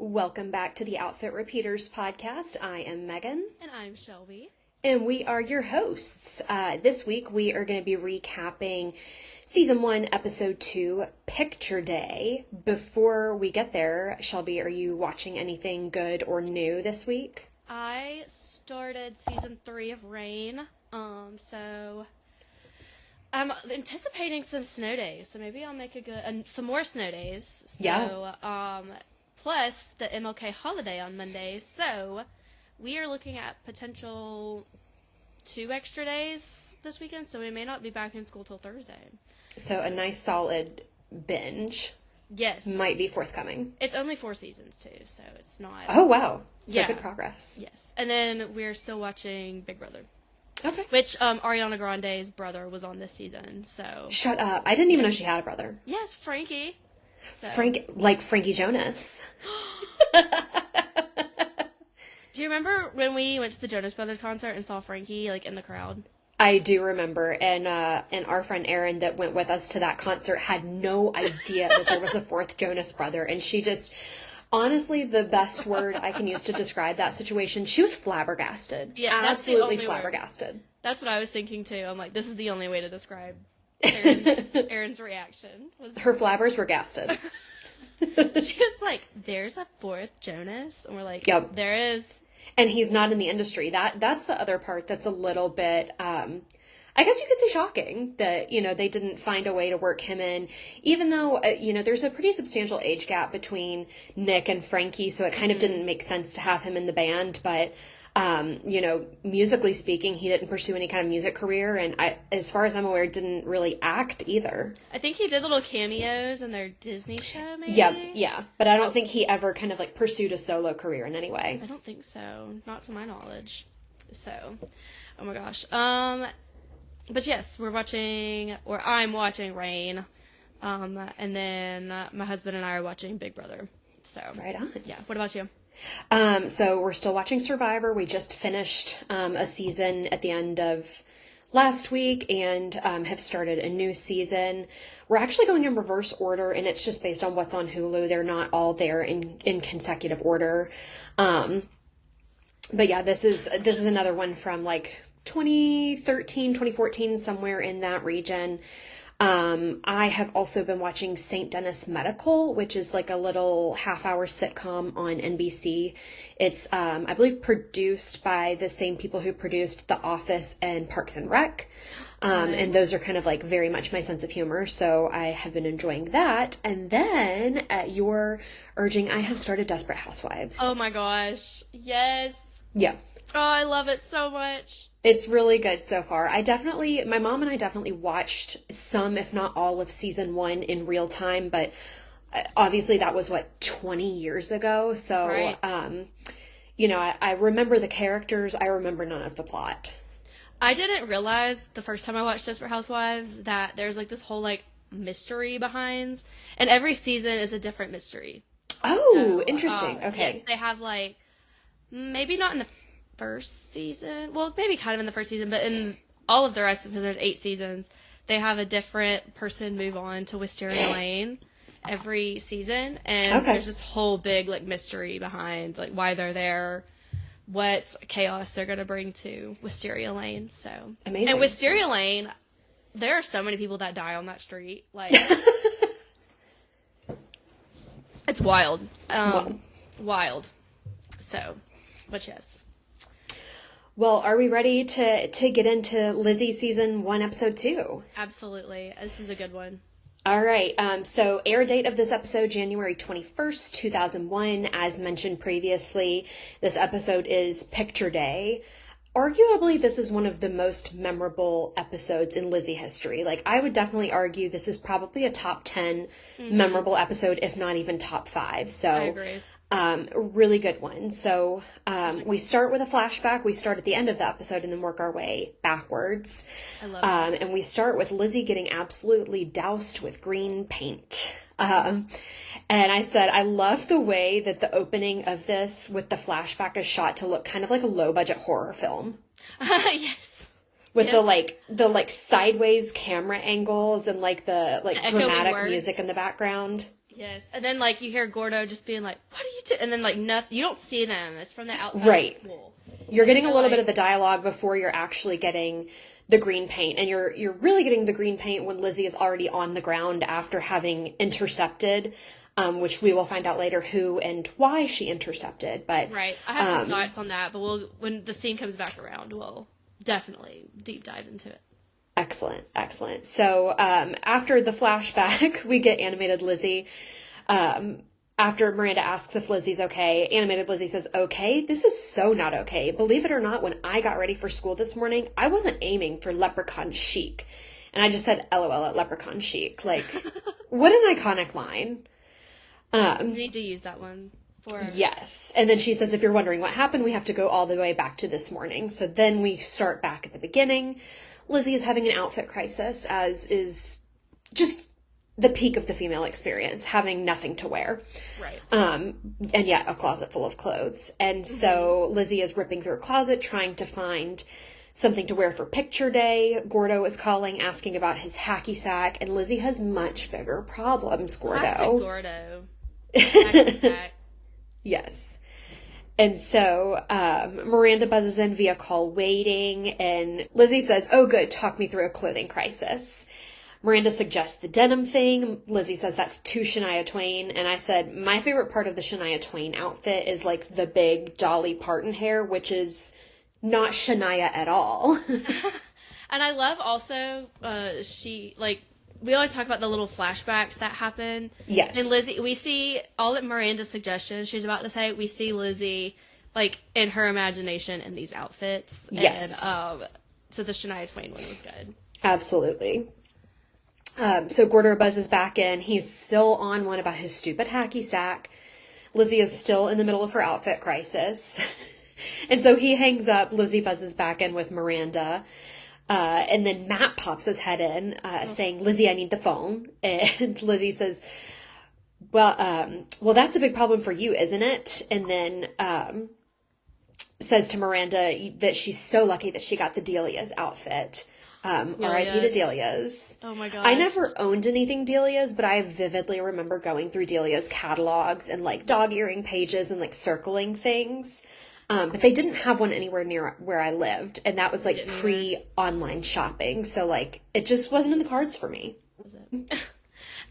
Welcome back to the Outfit Repeaters podcast. I am Megan. And I'm Shelby. And we are your hosts. This week we are going to be recapping Season 1, Episode 2, Picture Day. Before we get there, Shelby, are you watching anything good or new this week? I started Season 3 of Rain, so I'm anticipating some snow days, so maybe I'll make some more snow days. So, yeah. Plus the MLK holiday on Monday, so we are looking at potential 2 extra days this weekend, so we may not be back in school till Thursday. So a nice solid binge. Yes. Might be forthcoming. It's only 4 seasons too, so it's not... Oh, wow. So good progress. Yes. And then we're still watching Big Brother. Okay. Which Ariana Grande's brother was on this season, so... Shut up. I didn't even know she had a brother. Yes, Frankie. So. Frankie Jonas. Do you remember when we went to the Jonas Brothers concert and saw Frankie, in the crowd? I do remember, and our friend Erin that went with us to that concert had no idea that there was a fourth Jonas brother, and she just, honestly, the best word I can use to describe that situation, she was flabbergasted. Yeah, absolutely flabbergasted. Word. That's what I was thinking too. I'm like, this is the only way to describe Erin's reaction. Her flabbers were gasted. She was like, there's a fourth Jonas? And we're like, yep, there is. And he's not in the industry. That's the other part that's a little bit, I guess you could say shocking that, they didn't find a way to work him in, even though, there's a pretty substantial age gap between Nick and Frankie, so it kind of didn't make sense to have him in the band, but, musically speaking, he didn't pursue any kind of music career, and as far as I'm aware, didn't really act either. I think he did little cameos in their Disney show, maybe? Yeah, but I don't think he ever kind of, pursued a solo career in any way. I don't think so. Not to my knowledge. So, oh my gosh. But yes, I'm watching Rain, and then my husband and I are watching Big Brother. So, right on. Yeah, what about you? So we're still watching Survivor. We just finished a season at the end of last week and have started a new season. We're actually going in reverse order, and it's just based on what's on Hulu. They're not all there in consecutive order. But yeah, this is another one from 2013, 2014, somewhere in that region. I have also been watching St. Denis Medical, which is a little half-hour sitcom on NBC. It's, I believe, produced by the same people who produced The Office and Parks and Rec. And those are kind of very much my sense of humor, so I have been enjoying that. And then, at your urging, I have started Desperate Housewives. Oh my gosh. Yes. Yeah. Oh, I love it so much. It's really good so far. My mom and I definitely watched some, if not all, of season 1 in real time, but obviously that was, 20 years ago, so, right. I remember the characters, I remember none of the plot. I didn't realize the first time I watched Desperate Housewives that there's, this whole, mystery behind, and every season is a different mystery. Oh, so, interesting, okay. Yes, they have, maybe not in the first season, well, maybe kind of in the first season, but in all of the rest, because there's 8 seasons, they have a different person move on to Wisteria Lane every season, and there's this whole big mystery behind why they're there, what chaos they're going to bring to Wisteria Lane. So amazing. And Wisteria Lane, there are so many people that die on that street, it's wild. Wild. So, but yes. Well, are we ready to get into Lizzie season 1, episode 2? Absolutely. This is a good one. All right. So air date of this episode, January 21st, 2001. As mentioned previously, this episode is Picture Day. Arguably, this is one of the most memorable episodes in Lizzie history. I would definitely argue this is probably a top 10 memorable episode, if not even top 5. So I agree. Really good one. So, we start with a flashback. We start at the end of the episode and then work our way backwards. I love it. And we start with Lizzie getting absolutely doused with green paint. And I said, I love the way that the opening of this with the flashback is shot to look kind of like a low budget horror film. Yes. With the sideways camera angles and the dramatic music in the background. Yes, and then like you hear Gordo just being like, "What are you doing?" And then like nothing, you don't see them. It's from the outside Right. of the pool. You're getting a little like, bit of the dialogue before you're actually getting the green paint, and you're really getting the green paint when Lizzie is already on the ground after having intercepted, which we will find out later who and why she intercepted. But right, I have some thoughts on that, but when the scene comes back around, we'll definitely deep dive into it. Excellent, excellent. So after the flashback, we get animated Lizzie. After Miranda asks if Lizzie's okay, animated Lizzie says, "Okay, this is so not okay. Believe it or not, when I got ready for school this morning, I wasn't aiming for Leprechaun Chic." And I just said, LOL at Leprechaun Chic. Like, what an iconic line. Need to use that one for... Yes. And then she says, if you're wondering what happened, we have to go all the way back to this morning. So then we start back at the beginning. Lizzie is having an outfit crisis, as is just the peak of the female experience, having nothing to wear. Right. And yet a closet full of clothes. And so Lizzie is ripping through her closet, trying to find something to wear for picture day. Gordo is calling, asking about his hacky sack, and Lizzie has much bigger problems, Gordo. Classic Gordo. Hacky sack. Yes. And so Miranda buzzes in via call waiting, and Lizzie says, "Oh, good, talk me through a clothing crisis." Miranda suggests the denim thing. Lizzie says that's too Shania Twain. And I said, my favorite part of the Shania Twain outfit is like the big Dolly Parton hair, which is not Shania at all. And I love also, we always talk about the little flashbacks that happen. Yes. And Lizzie, we see all of Miranda's suggestions she's about to say, we see Lizzie, like, in her imagination in these outfits. Yes. And, so the Shania Twain one was good. Absolutely. So Gordo buzzes back in. He's still on one about his stupid hacky sack. Lizzie is still in the middle of her outfit crisis. And so he hangs up. Lizzie buzzes back in with Miranda. And then Matt pops his head in, saying, "Lizzie, I need the phone." And Lizzie says, well, that's a big problem for you, isn't it? And then says to Miranda that she's so lucky that she got the Delia's outfit. R.I.P. to Delia's. Oh my gosh. I never owned anything Delia's, but I vividly remember going through Delia's catalogs and like dog earring pages and like circling things. But they didn't have one anywhere near where I lived. And that was like pre-online shopping. So like it just wasn't in the cards for me.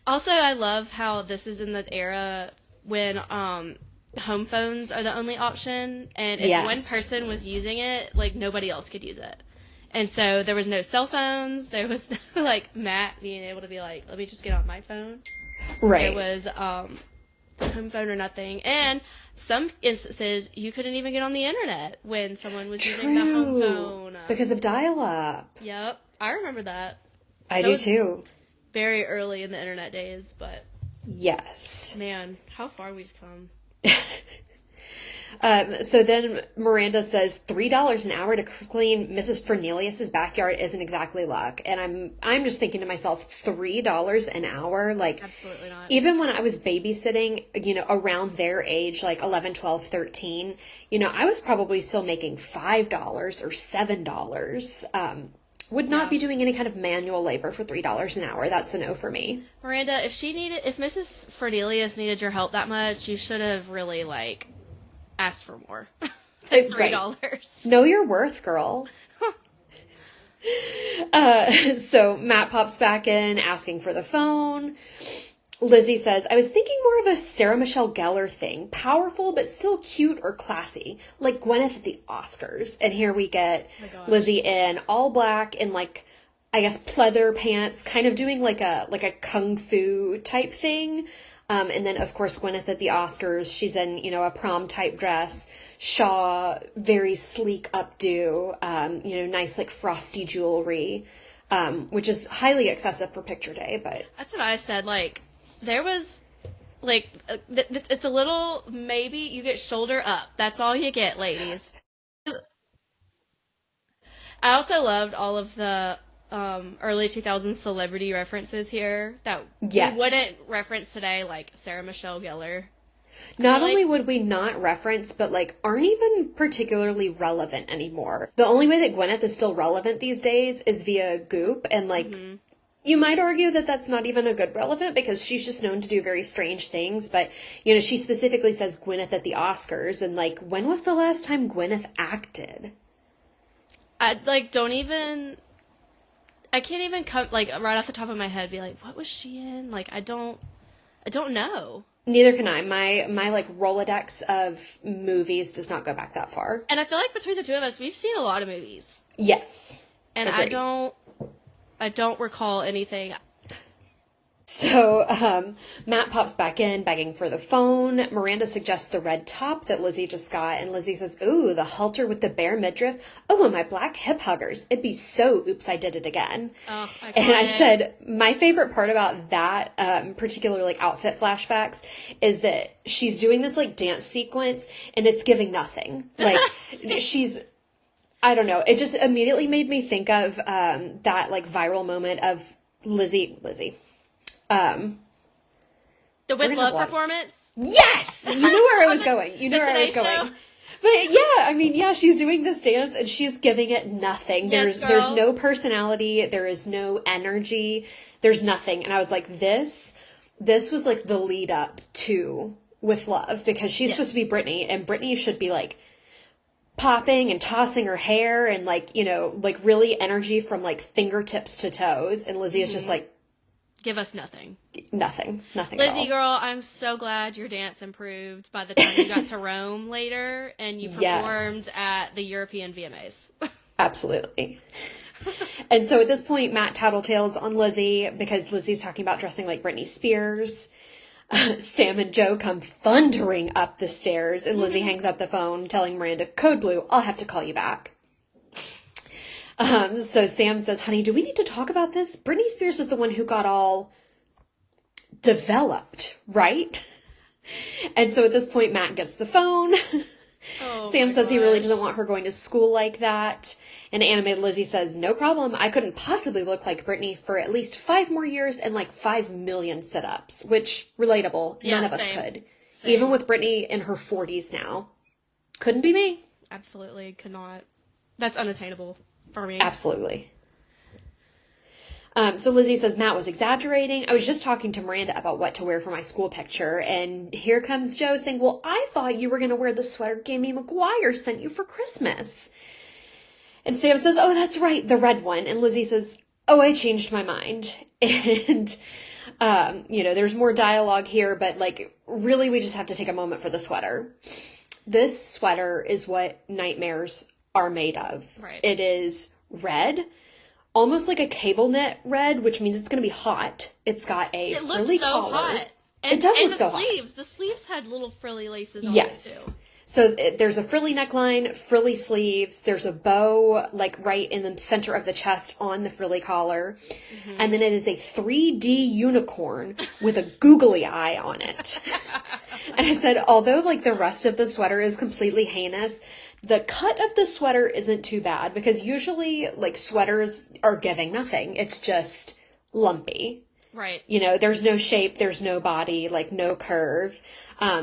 Also, I love how this is in the era when home phones are the only option. And if one person was using it, like nobody else could use it. And so there was no cell phones. There was no, like, Matt being able to be like, let me just get on my phone. Right. It was home phone or nothing. And some instances, you couldn't even get on the internet when someone was using the home phone. Because of dial-up. Yep. I remember that. I do too. Very early in the internet days, but... Yes. Man, how far we've come. So then Miranda says $3 an hour to clean Mrs. Fernelius's backyard isn't exactly luck. And I'm just thinking to myself, $3 an hour? Like, absolutely not. Even when I was babysitting, around their age, like 11, 12, 13, I was probably still making $5 or $7. Would not be doing any kind of manual labor for $3 an hour. That's a no for me. Miranda, if Mrs. Fernelius needed your help that much, you should have really, asked for more than $3. Right. Know your worth, girl. So Matt pops back in asking for the phone. Lizzie says, I was thinking more of a Sarah Michelle Gellar thing. Powerful, but still cute or classy. Like Gwyneth at the Oscars. And here we get Lizzie in all black and I guess pleather pants, kind of doing like a kung fu type thing. And then, of course, Gwyneth at the Oscars, she's in, a prom-type dress. Shaw, very sleek updo, nice, frosty jewelry, which is highly excessive for picture day, but... That's what I said, there was, it's a little, maybe you get shoulder up. That's all you get, ladies. I also loved all of the... early 2000s celebrity references here that we wouldn't reference today, like Sarah Michelle Gellar. Not only would we not reference, but aren't even particularly relevant anymore. The only way that Gwyneth is still relevant these days is via Goop and You might argue that that's not even a good relevant because she's just known to do very strange things. But, you know, she specifically says Gwyneth at the Oscars. And, like, when was the last time Gwyneth acted? I can't even come, like, right off the top of my head be like, what was she in? Like, I don't know. Neither can I. My like, Rolodex of movies does not go back that far. And I feel like between the two of us, we've seen a lot of movies. Yes. And agreed. I don't recall anything. So, Matt pops back in, begging for the phone. Miranda suggests the red top that Lizzie just got, and Lizzie says, ooh, the halter with the bare midriff. Oh, and my black hip huggers. It'd be so, oops, I did it again. Oh, and I said, my favorite part about that, particular, like, outfit flashbacks, is that she's doing this, like, dance sequence, and it's giving nothing. Like, I don't know, it just immediately made me think of, that, like, viral moment of Lizzie, the With Love performance? Yes! You knew where I was going. You knew where I was going. Show? But yeah, I mean, yeah, she's doing this dance and she's giving it nothing. Yes, there's no personality. There is no energy. There's nothing. And I was like, this was like the lead up to With Love because she's supposed to be Britney and Britney should be like popping and tossing her hair and like, you know, like really energy from like fingertips to toes. And Lizzie is just like, give us nothing. Nothing Lizzie, girl, I'm so glad your dance improved by the time you got to Rome later and you performed at the European VMAs. Absolutely. And so at this point, Matt tattletales on Lizzie because Lizzie's talking about dressing like Britney Spears. Sam and Joe come thundering up the stairs and Lizzie hangs up the phone telling Miranda, code blue, I'll have to call you back. So Sam says, honey, do we need to talk about this? Britney Spears is the one who got all developed, right? And so at this point, Matt gets the phone. Sam says he really doesn't want her going to school like that. And animated Lizzie says, no problem. I couldn't possibly look like Britney for at least 5 more years and like 5 million sit-ups, which relatable. Yeah, none of us could. Same. Even with Britney in her 40s now. Couldn't be me. Absolutely could not. That's unattainable. For me. Absolutely. So Lizzie says Matt was exaggerating. I was just talking to Miranda about what to wear for my school picture. And here comes Joe saying, well, I thought you were going to wear the sweater Gammy McGuire sent you for Christmas. And Sam says, oh, that's right, the red one. And Lizzie says, oh, I changed my mind. And, you know, there's more dialogue here, but like, really, we just have to take a moment for the sweater. This sweater is what nightmares are made of. Right. It is red, almost like a cable knit red, which means it's going to be hot. It's got a frilly collar. Hot. It does look so hot. The sleeves had little frilly laces on it too. So there's a frilly neckline, frilly sleeves. There's a bow, like right in the center of the chest on the frilly collar. Mm-hmm. And then it is a 3D unicorn with a googly eye on it. And I said, although like the rest of the sweater is completely heinous, the cut of the sweater isn't too bad because usually like sweaters are giving nothing. It's just lumpy. Right. You know, there's no shape, there's no body, like no curve.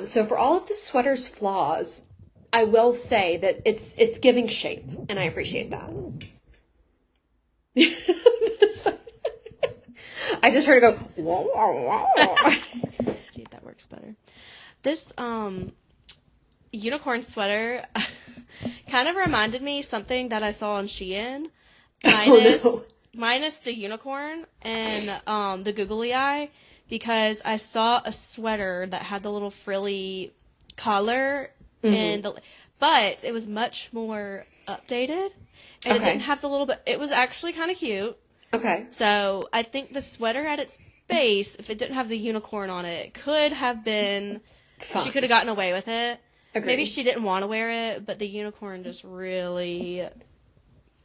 So for all of the sweater's flaws, I will say that it's giving shape, and I appreciate that. I just heard it go, wah, wah, wah. Gee, that works better. This unicorn sweater kind of reminded me something that I saw on Shein. Minus the unicorn and the googly eye, because I saw a sweater that had the little frilly collar, but it was much more updated, and it didn't have the little bit. It was actually kind of cute. Okay. So I think the sweater at its base, if it didn't have the unicorn on it, could have been fun. She could have gotten away with it. Agreed. Maybe she didn't want to wear it, but the unicorn just really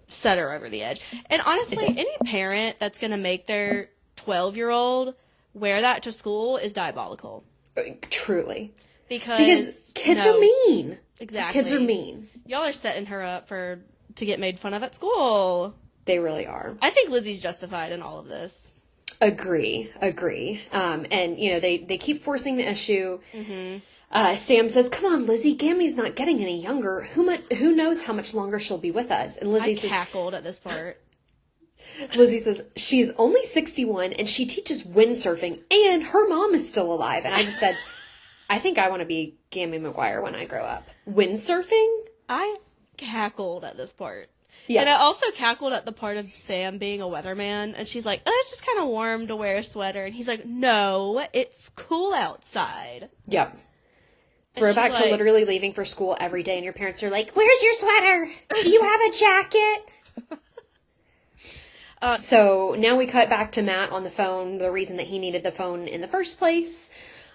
set her over the edge. And honestly, any parent that's going to make their 12-year-old wear that to school is diabolical. Truly. Because kids are mean. Exactly. Kids are mean. Y'all are setting her up to get made fun of at school. They really are. I think Lizzie's justified in all of this. Agree. And, you know, they keep forcing the issue. Mm-hmm. Sam says, come on, Lizzie, Gammy's not getting any younger. Who knows how much longer she'll be with us? And Lizzie says... I cackled at this part. Lizzie says, she's only 61 and she teaches windsurfing and her mom is still alive. And I just said, I think I want to be Gammy McGuire when I grow up. Windsurfing? I cackled at this part. Yeah. And I also cackled at the part of Sam being a weatherman. And she's like, oh, it's just kind of warm to wear a sweater. And he's like, no, it's cool outside. Yep. Throwback to literally leaving for school every day and your parents are like, where's your sweater? Do you have a jacket? So now we cut back to Matt on the phone, the reason that he needed the phone in the first place.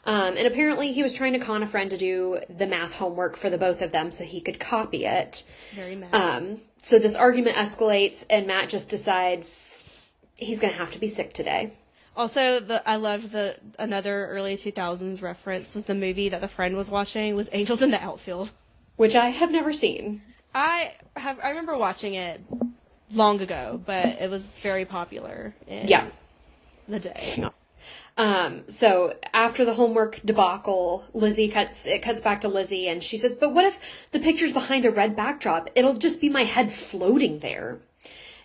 And apparently he was trying to con a friend to do the math homework for the both of them so he could copy it. Very mad. So this argument escalates and Matt just decides he's going to have to be sick today. Also, I loved another early 2000s reference was the movie that the friend was watching was Angels in the Outfield. Which I have never seen. I remember watching it long ago, but it was very popular in the day. So after the homework debacle, it cuts back to Lizzie and she says, but what if the picture's behind a red backdrop? It'll just be my head floating there.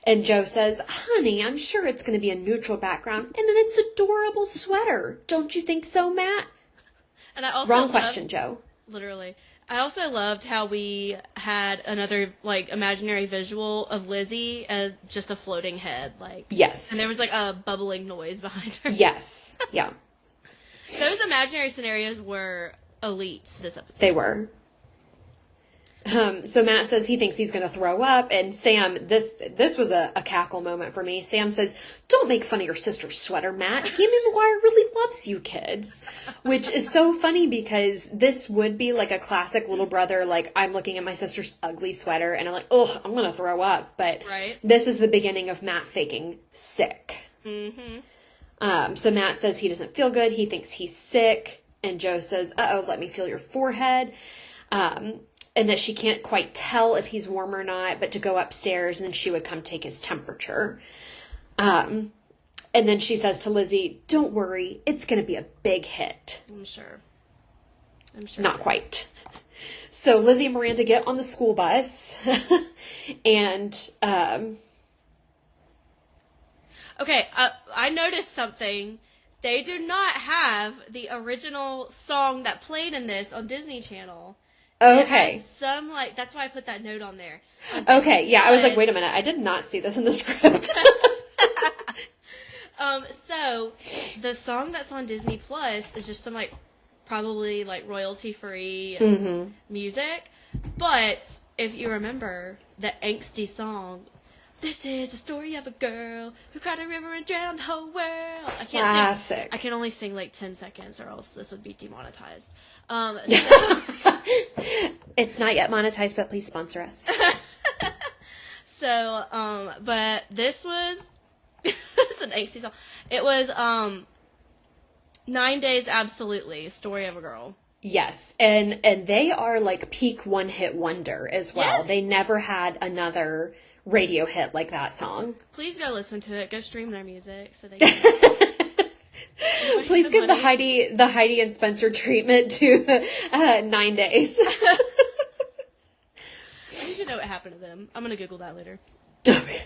And Joe says, honey, I'm sure it's going to be a neutral background and an it's adorable sweater. Don't you think so, Matt? And I also Wrong question, Joe. Literally. I also loved how we had another, imaginary visual of Lizzie as just a floating head. Yes. And there was, a bubbling noise behind her. Yes. Yeah. Those imaginary scenarios were elite this episode. They were. So Matt says he thinks he's going to throw up, and Sam, this was a cackle moment for me. Sam says, don't make fun of your sister's sweater, Matt. Gammy McGuire really loves you kids. Which is so funny because this would be a classic little brother, I'm looking at my sister's ugly sweater, and I'm like, ugh, I'm going to throw up. But This is the beginning of Matt faking sick. Mm-hmm. So Matt says he doesn't feel good. He thinks he's sick. And Joe says, uh-oh, let me feel your forehead. And that she can't quite tell if he's warm or not, but to go upstairs and then she would come take his temperature. And then she says to Lizzie, don't worry, it's going to be a big hit. I'm sure. Not quite. So Lizzie and Miranda get on the school bus and, okay, I noticed something. They do not have the original song that played in this on Disney Channel. Okay. Some that's why I put that note on there. Okay, yeah, I was like, wait a minute, I did not see this in the script. So the song that's on Disney Plus is just some probably royalty free music. But if you remember the angsty song, this is the story of a girl who cried a river and drowned the whole world. Classic. I can only sing 10 seconds or else this would be demonetized. It's not yet monetized, but please sponsor us. But this was it's an angsty song. It was 9 Days Absolutely, Story of a Girl. Yes, and they are peak one-hit wonder as well. Yes. They never had another radio hit like that song. Please go listen to it. Go stream their music so they can... Please give the Heidi and Spencer treatment to 9 Days. I need to know what happened to them. I'm gonna Google that later. Okay.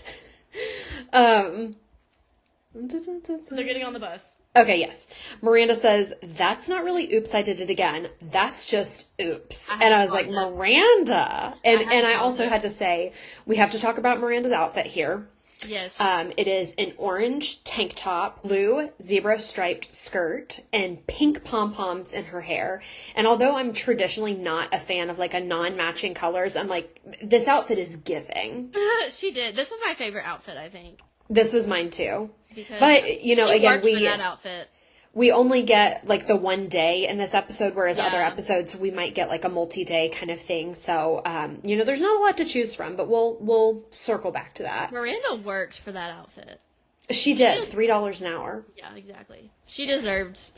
They're getting on the bus. Okay, yes. Miranda says, that's not really oops, I did it again. That's just oops. And I was like, Miranda. And I also had to say, we have to talk about Miranda's outfit here. Yes. It is an orange tank top, blue zebra striped skirt, and pink pom-poms in her hair. And although I'm traditionally not a fan of a non-matching colors, I'm like, this outfit is giving. She did. This was my favorite outfit, I think. This was mine too. Because but again, for that outfit. We only get the one day in this episode, whereas other episodes we might get a multi-day kind of thing. So there's not a lot to choose from, but we'll circle back to that. Miranda worked for that outfit. She did $3 an hour. Yeah, exactly. She deserved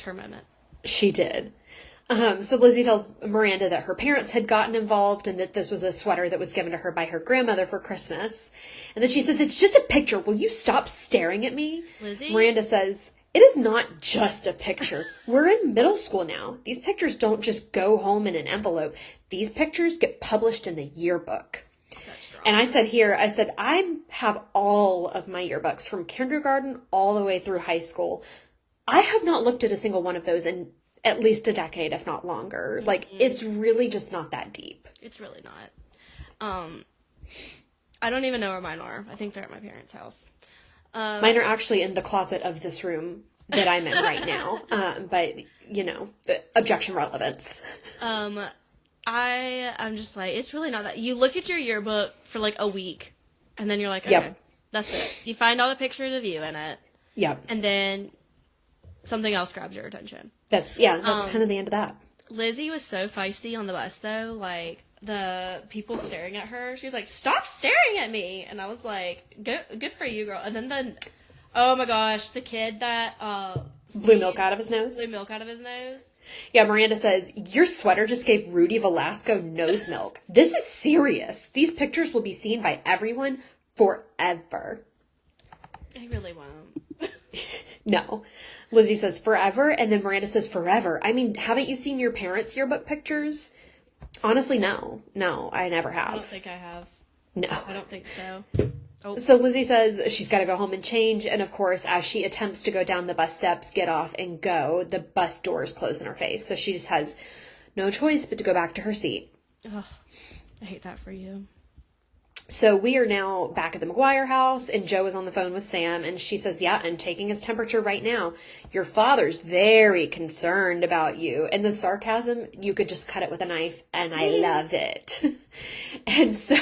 her moment. She did. So Lizzie tells Miranda that her parents had gotten involved and that this was a sweater that was given to her by her grandmother for Christmas. And then she says, it's just a picture. Will you stop staring at me? Lizzie? Miranda says, it is not just a picture. We're in middle school now. These pictures don't just go home in an envelope. These pictures get published in the yearbook. Such wrong. And I said, I have all of my yearbooks from kindergarten all the way through high school. I have not looked at a single one of those in at least a decade, if not longer. Like, it's really just not that deep. It's really not. I don't even know where mine are. I think they're at my parents' house. Mine are actually in the closet of this room that I'm in right now. But, you know, objection relevance. I'm just like, it's really not that. You look at your yearbook for like a week, and then you're like, okay, that's it. You find all the pictures of you in it. Yep. And then something else grabs your attention. That's kind of the end of that. Lizzie was so feisty on the bus, though. Like, the people staring at her, she was like, stop staring at me. And I was like, good for you, girl. And then oh my gosh, the kid that blew milk out of his nose. Yeah, Miranda says, your sweater just gave Rudy Velasco nose milk. This is serious. These pictures will be seen by everyone forever. I really won't. No. Lizzie says forever, and then Miranda says forever. I mean, haven't you seen your parents' yearbook pictures? Honestly, no. No, I never have. I don't think I have. No. I don't think so. Oh. So Lizzie says she's got to go home and change, and of course, as she attempts to go down the bus steps, get off, and go, the bus doors close in her face. So she just has no choice but to go back to her seat. Ugh, I hate that for you. So we are now back at the McGuire house, and Joe is on the phone with Sam, and she says, yeah, I'm taking his temperature right now. Your father's very concerned about you. And the sarcasm, you could just cut it with a knife, and I love it. And so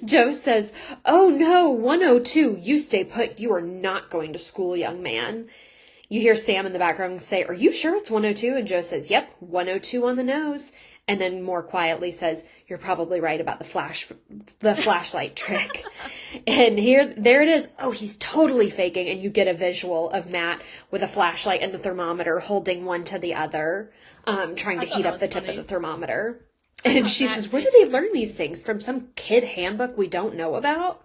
Joe says, oh no, 102, you stay put. You are not going to school, young man. You hear Sam in the background say, are you sure it's 102? And Joe says, yep, 102 on the nose. And then more quietly says, you're probably right about the flashlight trick. And there it is. Oh, he's totally faking. And you get a visual of Matt with a flashlight and the thermometer holding one to the other, trying to heat up the tip of the thermometer. And she says, where do they learn these things? From some kid handbook we don't know about?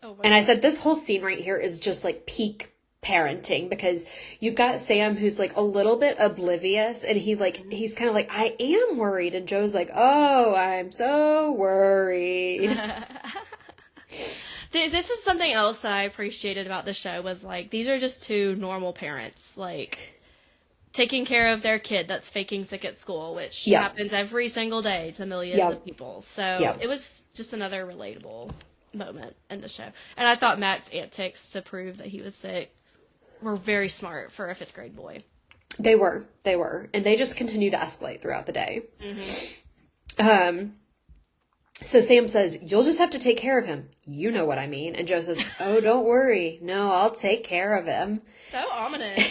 Oh, and I said, this whole scene right here is just like peak parenting, because you've got Sam who's like a little bit oblivious, and he's kind of like, I am worried, and Joe's like, oh, I'm so worried. This is something else that I appreciated about the show, was like, these are just two normal parents, like taking care of their kid that's faking sick at school, which happens every single day to millions of people. So it was just another relatable moment in the show. And I thought Matt's antics to prove that he was sick were very smart for a 5th grade boy. They were. And they just continue to escalate throughout the day. Mm-hmm. So Sam says, you'll just have to take care of him. You know what I mean. And Joe says, oh, don't worry. No, I'll take care of him. So ominous.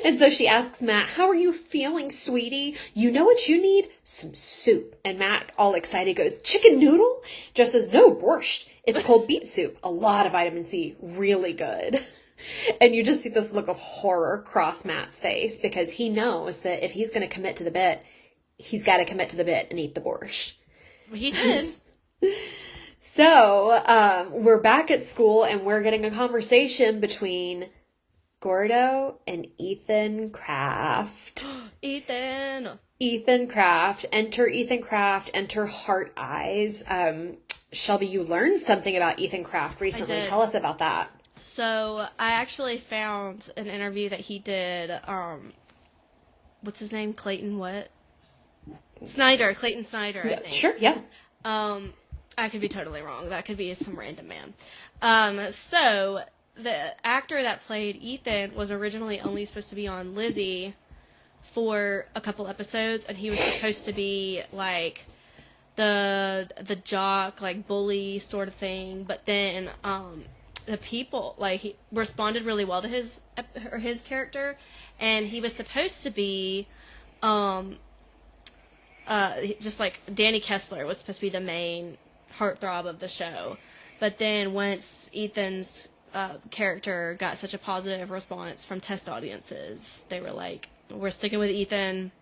And so she asks Matt, how are you feeling, sweetie? You know what you need? Some soup. And Matt, all excited, goes, chicken noodle? Joe says, no, borscht. It's cold beet soup. A lot of vitamin C. Really good. And you just see this look of horror cross Matt's face, because he knows that if he's going to commit to the bit, he's got to commit to the bit and eat the borscht. He did. So we're back at school, and we're getting a conversation between Gordo and Ethan Kraft. Ethan Kraft. Enter Ethan Kraft. Enter Heart Eyes. Shelby, you learned something about Ethan Kraft recently. Tell us about that. So I actually found an interview that he did. What's his name? Clayton Snyder, I think. Sure, yeah. I could be totally wrong. That could be some random man. So the actor that played Ethan was originally only supposed to be on Lizzie for a couple episodes, and he was supposed to be like the jock, like bully sort of thing. But then the people, like, he responded really well to his character, and he was supposed to be just like Danny Kessler was supposed to be the main heartthrob of the show. But then once Ethan's character got such a positive response from test audiences, they were like, we're sticking with Ethan.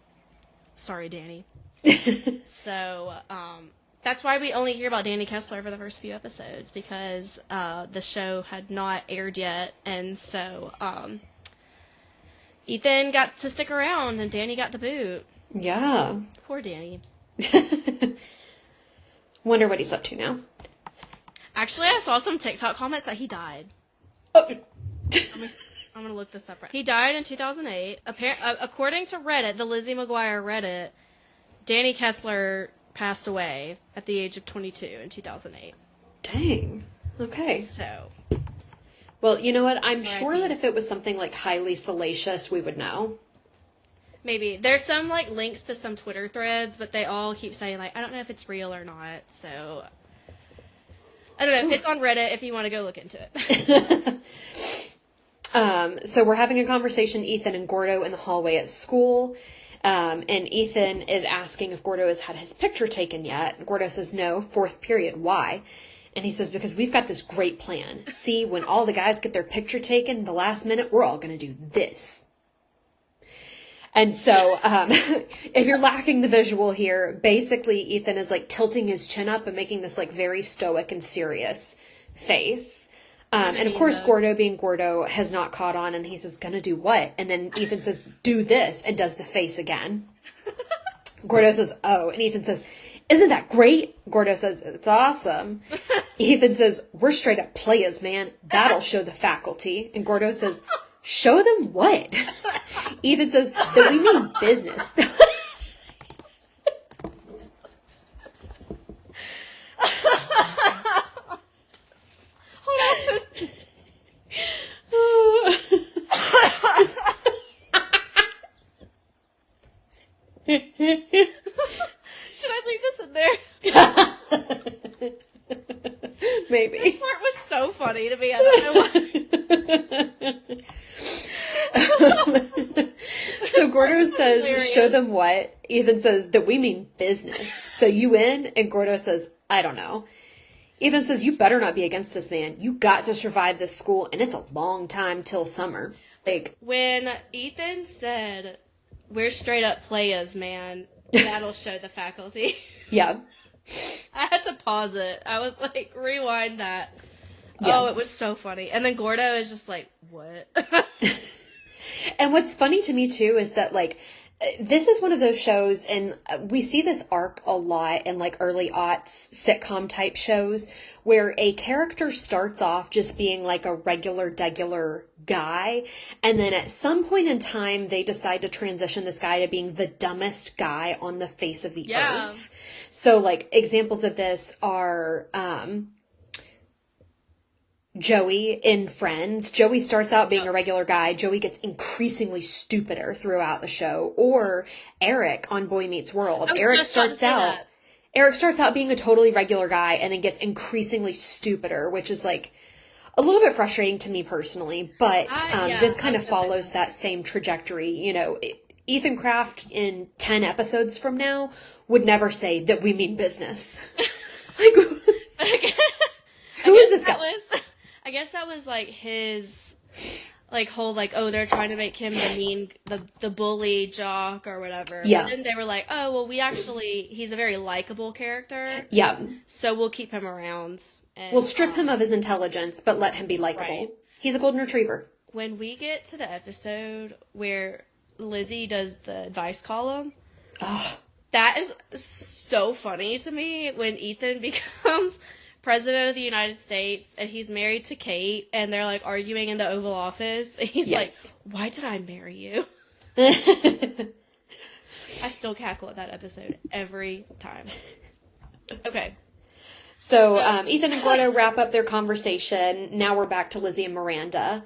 Sorry, Danny. So that's why we only hear about Danny Kessler for the first few episodes, because the show had not aired yet, and so Ethan got to stick around and Danny got the boot. Yeah. Poor Danny. Wonder what he's up to now. Actually, I saw some TikTok comments that he died. Oh. I'm going to look this up right. He died in 2008. According to Reddit, the Lizzie McGuire Reddit, Danny Kessler passed away at the age of 22 in 2008. Dang. Okay. So. Well, you know what? I'm sure that if it was something like highly salacious, we would know. Maybe. There's some like links to some Twitter threads, but they all keep saying like, I don't know if it's real or not. So I don't know. It's on Reddit if you want to go look into it. So we're having a conversation, Ethan and Gordo, in the hallway at school. And Ethan is asking if Gordo has had his picture taken yet. Gordo says no, 4th period. Why? And he says, because we've got this great plan. See, when all the guys get their picture taken, the last minute, we're all going to do this. And so, if you're lacking the visual here, basically Ethan is like tilting his chin up and making this like very stoic and serious face. And of course, Gordo, being Gordo, has not caught on, and he says, gonna do what? And then Ethan says, do this, and does the face again. Gordo says, oh, and Ethan says, isn't that great? Gordo says, it's awesome. Ethan says, we're straight up players, man. That'll show the faculty. And Gordo says, show them what? Ethan says, that we mean business. Should I leave this in there? Maybe. This part was so funny to me. I don't know why. So Gordo says, show them what? Ethan says, that we mean business. So you in? And Gordo says, I don't know. Ethan says, you better not be against this, man. You got to survive this school, and it's a long time till summer. Like, when Ethan said, we're straight up players, man, that'll show the faculty. Yeah. I had to pause it. I was like, rewind that. Yeah. Oh, it was so funny. And then Gordo is just like, what? And what's funny to me, too, is that, like, this is one of those shows, and we see this arc a lot in, like, early aughts sitcom-type shows, where a character starts off just being, like, a regular guy, and then at some point in time, they decide to transition this guy to being the dumbest guy on the face of the earth. So, like, examples of this are, Joey in Friends. Joey starts out being a regular guy. Joey gets increasingly stupider throughout the show. Or Eric on Boy Meets World. Eric starts out being a totally regular guy and then gets increasingly stupider, which is like a little bit frustrating to me personally. But this kind of follows that same trajectory. You know, Ethan Kraft in 10 episodes from now would never say that we mean business. Like, who is this guy? I guess that was like his like whole like, oh, they're trying to make him the bully jock or whatever. Yeah. But then they were like, oh, well, he's a very likable character. Yeah. So we'll keep him around. And, we'll strip him of his intelligence, but let him be likable. Right. He's a golden retriever. When we get to the episode where Lizzie does the advice column, that is so funny to me when Ethan becomes President of the United States, and he's married to Kate, and they're, like, arguing in the Oval Office, and he's like, why did I marry you? I still cackle at that episode every time. Okay. So, Ethan and Gordo wrap up their conversation. Now we're back to Lizzie and Miranda.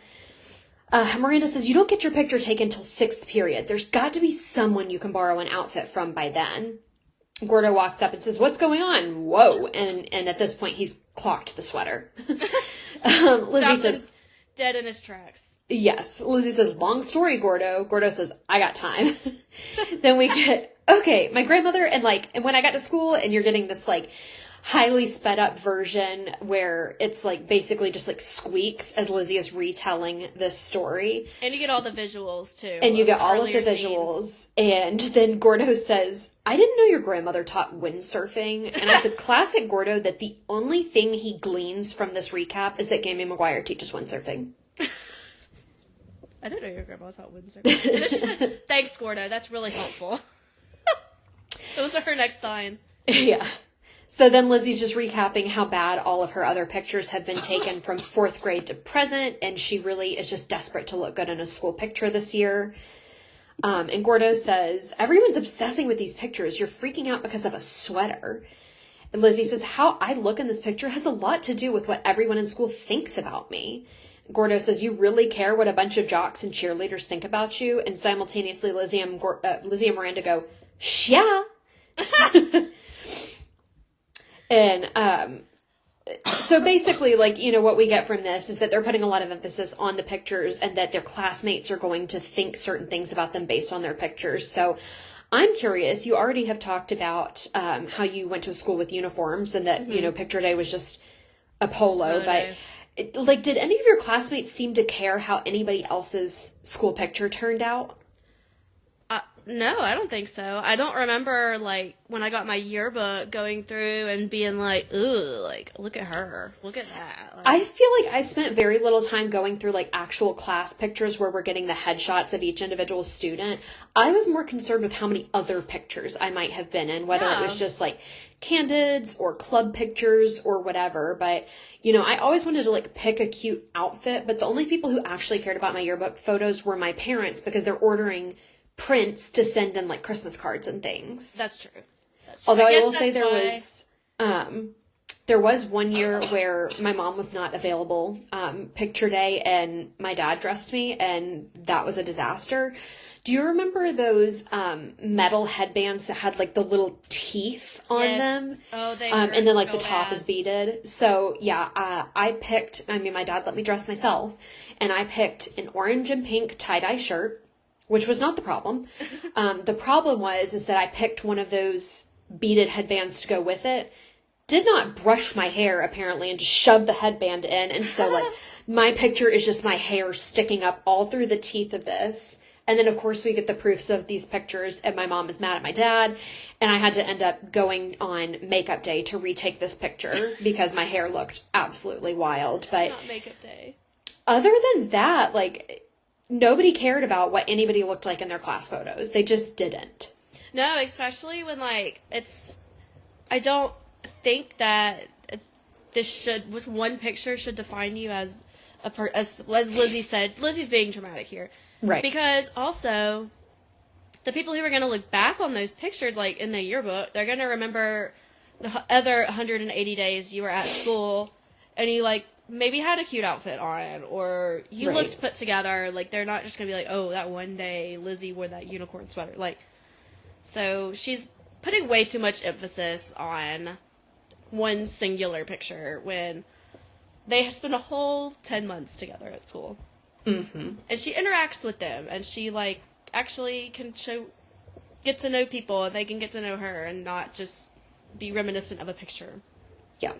Miranda says, you don't get your picture taken till 6th period. There's got to be someone you can borrow an outfit from by then. Gordo walks up and says, what's going on? Whoa. And at this point, he's clocked the sweater. Lizzie says, dead in his tracks. Yes. Lizzie says, long story, Gordo. Gordo says, I got time. Then we get, okay, my grandmother and when I got to school, and you're getting this like highly sped up version where it's like basically just like squeaks as Lizzie is retelling this story. And you get all the visuals too. And you get all of the visuals. And then Gordo says, I didn't know your grandmother taught windsurfing. And I said, classic Gordo, that the only thing he gleans from this recap is that Gammy McGuire teaches windsurfing. I didn't know your grandma taught windsurfing. And then she says, thanks, Gordo. That's really helpful. That was her next line. Yeah. So then Lizzie's just recapping how bad all of her other pictures have been taken from 4th grade to present, and she really is just desperate to look good in a school picture this year. And Gordo says, everyone's obsessing with these pictures. You're freaking out because of a sweater. And Lizzie says, how I look in this picture has a lot to do with what everyone in school thinks about me. Gordo says, you really care what a bunch of jocks and cheerleaders think about you? And simultaneously, Lizzie and Miranda go, yeah. And so basically, like, you know, what we get from this is that they're putting a lot of emphasis on the pictures and that their classmates are going to think certain things about them based on their pictures. So I'm curious, you already have talked about how you went to a school with uniforms and that, you know, picture day was just a polo. But, like, did any of your classmates seem to care how anybody else's school picture turned out? No, I don't think so. I don't remember, like, when I got my yearbook going through and being like, ooh, like, look at her. Look at that. Like, I feel like I spent very little time going through, like, actual class pictures where we're getting the headshots of each individual student. I was more concerned with how many other pictures I might have been in, whether it was just, like, candids or club pictures or whatever. But, you know, I always wanted to, like, pick a cute outfit, but the only people who actually cared about my yearbook photos were my parents because they're ordering prints to send in, like, Christmas cards and things. That's true. Although I will say there was one year where my mom was not available picture day and my dad dressed me and that was a disaster. Do you remember those metal headbands that had, like, the little teeth on them? Oh, they and then, like, so the top bad. is beaded. So, yeah, my dad let me dress myself and I picked an orange and pink tie-dye shirt, which was not the problem. The problem is that I picked one of those beaded headbands to go with it, did not brush my hair apparently, and just shoved the headband in. And so, like, my picture is just my hair sticking up all through the teeth of this. And then, of course, we get the proofs of these pictures, and my mom is mad at my dad. And I had to end up going on makeup day to retake this picture because my hair looked absolutely wild. But Not makeup day. Other than that, like, nobody cared about what anybody looked like in their class photos. They just didn't. No, especially when, like, I don't think that one picture should define you as as Lizzie said. Lizzie's being dramatic here. Right. Because also, the people who are going to look back on those pictures, like, in the yearbook, they're going to remember the other 180 days you were at school and you, like, maybe had a cute outfit on, or you looked put together. Like, they're not just going to be like, oh, that one day Lizzie wore that unicorn sweater. Like, so she's putting way too much emphasis on one singular picture when they spend a whole 10 months together at school. Mm-hmm. And she interacts with them, and she, like, actually can get to know people, and they can get to know her, and not just be reminiscent of a picture. Yeah.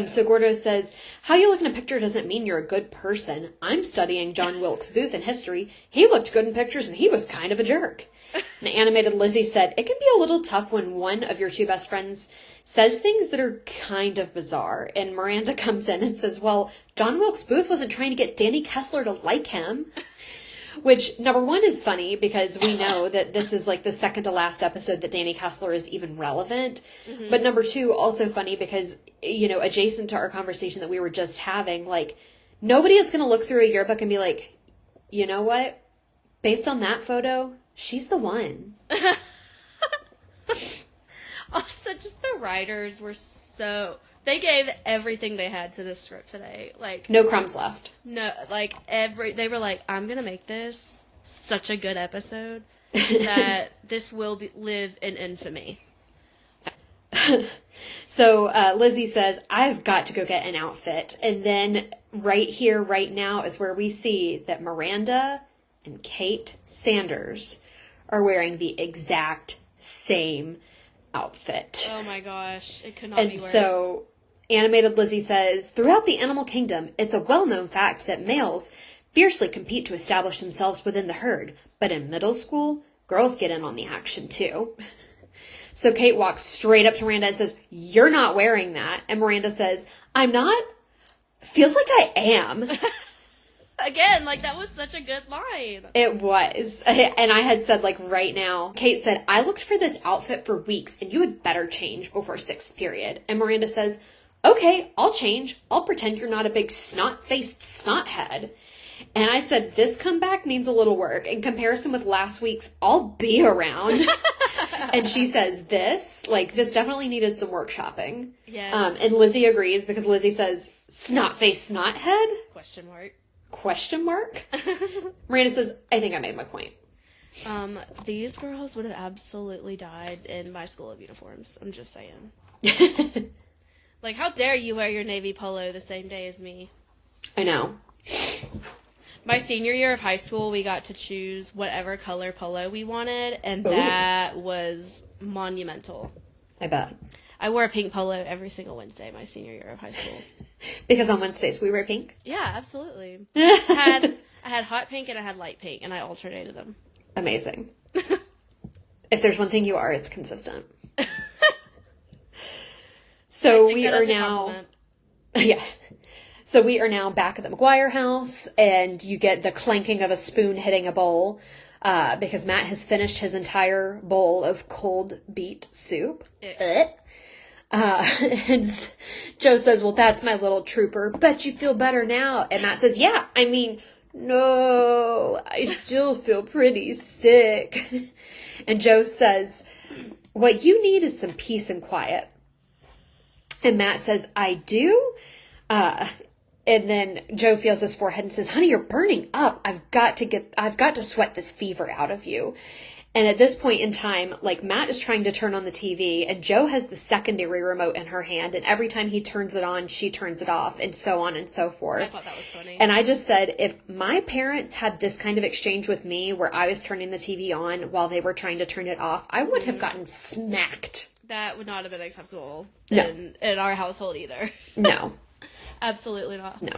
So Gordo says, how you look in a picture doesn't mean you're a good person. I'm studying John Wilkes Booth in history. He looked good in pictures, and he was kind of a jerk. And animated Lizzie said, it can be a little tough when one of your two best friends says things that are kind of bizarre. And Miranda comes in and says, well, John Wilkes Booth wasn't trying to get Danny Kessler to like him. Which, number one, is funny because we know that this is, like, the second to last episode that Danny Kessler is even relevant. Mm-hmm. But number two, also funny because, you know, adjacent to our conversation that we were just having, like, nobody is going to look through a yearbook and be like, you know what? Based on that photo, she's the one. Also, just the writers were they gave everything they had to this script today. Like, no crumbs left. No, like, they were like, I'm going to make this such a good episode that this will live in infamy. So Lizzie says, I've got to go get an outfit. And then right here, right now is where we see that Miranda and Kate Sanders are wearing the exact same outfit. Oh my gosh, it could not be worse. And so animated Lizzie says, throughout the animal kingdom, it's a well-known fact that males fiercely compete to establish themselves within the herd. But in middle school, girls get in on the action too. So Kate walks straight up to Miranda and says, you're not wearing that. And Miranda says, I'm not. Feels like I am. Again, like, that was such a good line. It was. And I had said, like, right now, Kate said, I looked for this outfit for weeks and you had better change before 6th period. And Miranda says, okay, I'll change. I'll pretend you're not a big snot-faced snothead. And I said, this comeback needs a little work. In comparison with last week's, I'll be around. And she says, this definitely needed some workshopping. Yes. And Lizzie agrees because Lizzie says, snot-faced snothead? Question mark? Miranda says, I think I made my point. These girls would have absolutely died in my school of uniforms. I'm just saying. Like, how dare you wear your navy polo the same day as me? I know. My senior year of high school, we got to choose whatever color polo we wanted, and Ooh. that was monumental. I bet. I wore a pink polo every single Wednesday my senior year of high school. Because on Wednesdays we wear pink? Yeah, absolutely. I had hot pink and I had light pink, and I alternated them. Amazing. If there's one thing you are, it's consistent. So we are now... Yeah. So we are now back at the McGuire house, and you get the clanking of a spoon hitting a bowl, because Matt has finished his entire bowl of cold beet soup. And Joe says, well, that's my little trooper. Bet you feel better now. And Matt says, yeah, I mean, no, I still feel pretty sick. And Joe says, what you need is some peace and quiet. And Matt says, I do? And then Joe feels his forehead and says, honey, you're burning up. I've got to sweat this fever out of you. And at this point in time, like, Matt is trying to turn on the TV, and Joe has the secondary remote in her hand, and every time he turns it on, she turns it off, and so on and so forth. I thought that was funny. And I just said, if my parents had this kind of exchange with me, where I was turning the TV on while they were trying to turn it off, I would have gotten smacked. That would not have been acceptable No. in our household either. No. Absolutely not. No.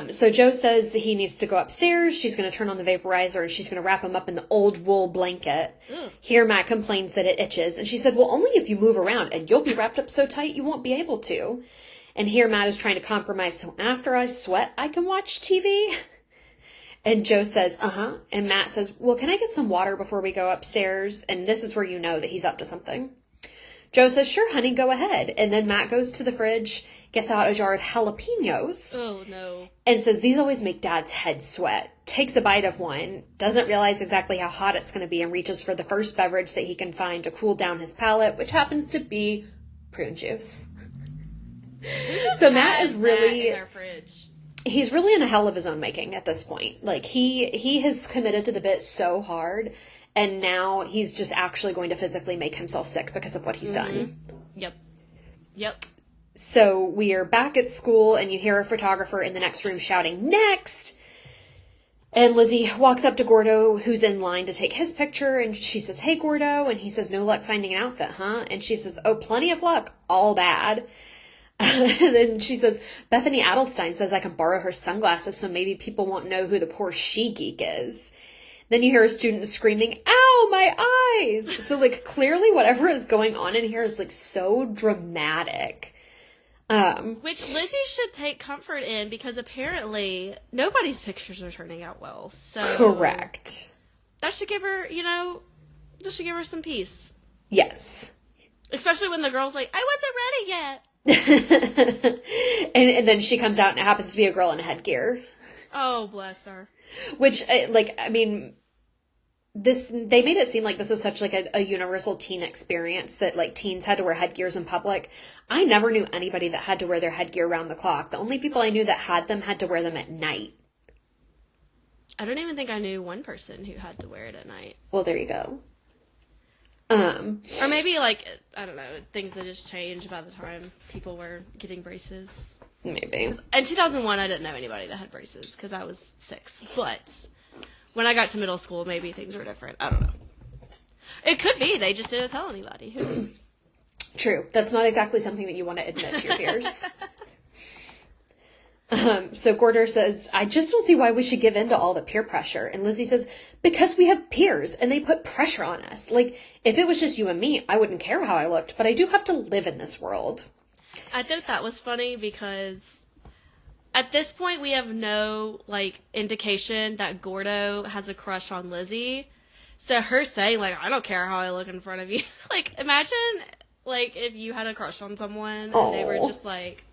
So Joe says he needs to go upstairs. She's going to turn on the vaporizer and she's going to wrap him up in the old wool blanket. Ugh. Here, Matt complains that it itches. And she said, well, only if you move around, and you'll be wrapped up so tight you won't be able to. And here Matt is trying to compromise. So after I sweat, I can watch TV. And Joe says, uh-huh. And Matt says, well, can I get some water before we go upstairs? And this is where you know that he's up to something. Joe says, sure, honey, go ahead. And then Matt goes to the fridge, gets out a jar of jalapenos. Oh, no. And says, these always make Dad's head sweat. Takes a bite of one, doesn't realize exactly how hot it's going to be, and reaches for the first beverage that he can find to cool down his palate, which happens to be prune juice. So Matt is really... in our fridge? He's really in a hell of his own making at this point. Like, he has committed to the bit so hard, and now he's just actually going to physically make himself sick because of what he's done. Yep. So we are back at school, and you hear a photographer in the next room shouting, next! And Lizzie walks up to Gordo, who's in line to take his picture, and she says, hey, Gordo. And he says, no luck finding an outfit, huh? And she says, oh, plenty of luck. All bad. And then she says, Bethany Adelstein says I can borrow her sunglasses so maybe people won't know who the poor she-geek is. Then you hear a student screaming, ow, my eyes! So, like, clearly whatever is going on in here is, like, so dramatic. Which Lizzie should take comfort in, because apparently nobody's pictures are turning out well. So correct. That should give her, some peace. Yes. Especially when the girl's like, I wasn't ready yet. and then she comes out and it happens to be a girl in headgear. Oh, bless her. Which, they made it seem like this was such, like, a universal teen experience that, like, teens had to wear headgears in public. I never knew anybody that had to wear their headgear around the clock. The only people I knew that had them had to wear them at night. I don't even think I knew one person who had to wear it at night. Well, there you go. Or maybe, like, I don't know, things that just changed by the time people were getting braces. Maybe. In 2001, I didn't know anybody that had braces because I was 6. But when I got to middle school, maybe things were different. I don't know. It could be. They just didn't tell anybody. Who knows? True. That's not exactly something that you want to admit to your peers. So Gordo says, I just don't see why we should give in to all the peer pressure. And Lizzie says, because we have peers and they put pressure on us. Like, if it was just you and me, I wouldn't care how I looked, but I do have to live in this world. I think that was funny because At this point, we have no, like, indication that Gordo has a crush on Lizzie. So her saying, like, I don't care how I look in front of you. Like, imagine, like, if you had a crush on someone and they were just like,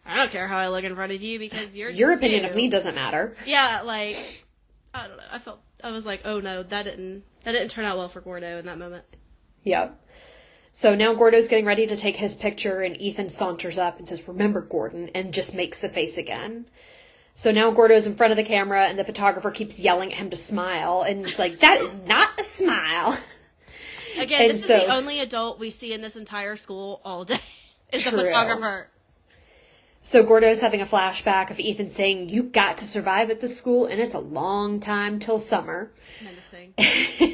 I don't care how I look in front of you because your opinion of me doesn't matter. Yeah, like, I don't know. I was like, oh no, that didn't turn out well for Gordo in that moment. Yep. So now Gordo's getting ready to take his picture, and Ethan saunters up and says, remember, Gordon, and just makes the face again. So now Gordo's in front of the camera, and the photographer keeps yelling at him to smile, and he's like, that is not a smile. Again, this is the only adult we see in this entire school all day, is the photographer. So Gordo's having a flashback of Ethan saying, you got to survive at this school, and it's a long time till summer. Menacing.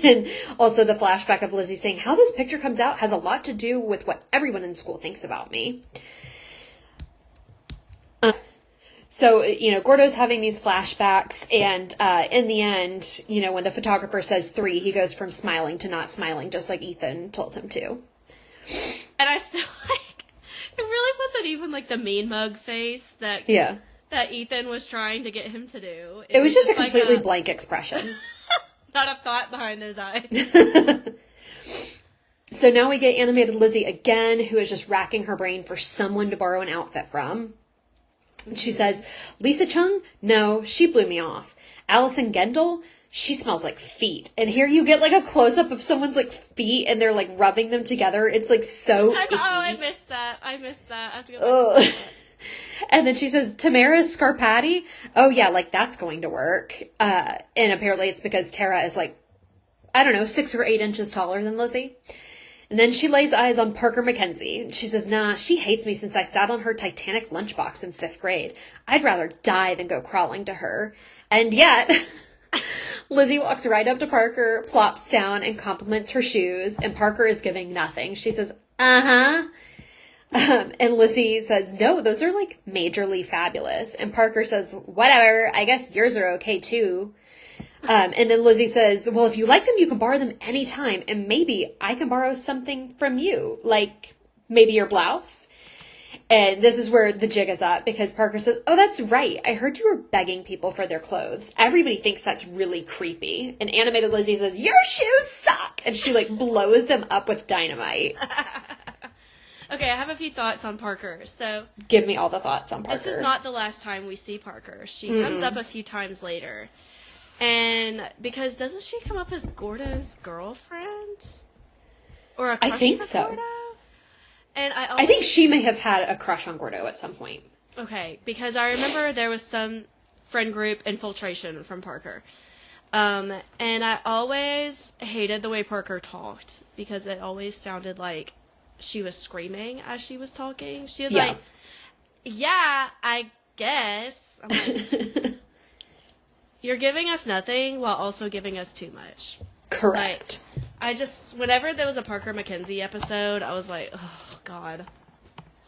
And also the flashback of Lizzie saying, how this picture comes out has a lot to do with what everyone in school thinks about me. So, Gordo's having these flashbacks, and in the end, when the photographer says 3, he goes from smiling to not smiling, just like Ethan told him to. And I still it really wasn't even like the mean mug face that Ethan was trying to get him to do. It was just a completely blank expression. Not a thought behind those eyes. So now we get animated Lizzie again, who is just racking her brain for someone to borrow an outfit from. She says, Lisa Chung? No, she blew me off. Allison Gendel? She smells like feet. And here you get like a close-up of someone's like feet and they're like rubbing them together. It's like so icky. I missed that. I have to go back. And then she says, Tamara Scarpati? Oh yeah, like that's going to work. And apparently it's because Tara is like, I don't know, 6 or 8 inches taller than Lizzie. And then she lays eyes on Parker McKenzie. She says, nah, she hates me since I sat on her Titanic lunchbox in 5th grade. I'd rather die than go crawling to her. And yet, Lizzie walks right up to Parker, plops down, and compliments her shoes. And Parker is giving nothing. She says, uh-huh. And Lizzie says, no, those are like majorly fabulous. And Parker says, whatever, I guess yours are okay too. And then Lizzie says, well, if you like them, you can borrow them anytime. And maybe I can borrow something from you, like maybe your blouse. And this is where the jig is up because Parker says, oh, that's right. I heard you were begging people for their clothes. Everybody thinks that's really creepy. And animated Lizzie says, your shoes suck. And she like blows them up with dynamite. Okay, I have a few thoughts on Parker. So give me all the thoughts on Parker. This is not the last time we see Parker. She comes up a few times later. And because doesn't she come up as Gordo's girlfriend? Or a crush I think for so. Gordo? And I think she may have had a crush on Gordo at some point. Okay, because I remember there was some friend group infiltration from Parker. And I always hated the way Parker talked because it always sounded like she was screaming as she was talking. She was like, yeah, I guess. I'm like, you're giving us nothing while also giving us too much. Correct. Like, whenever there was a Parker McKenzie episode, I was like, oh, God,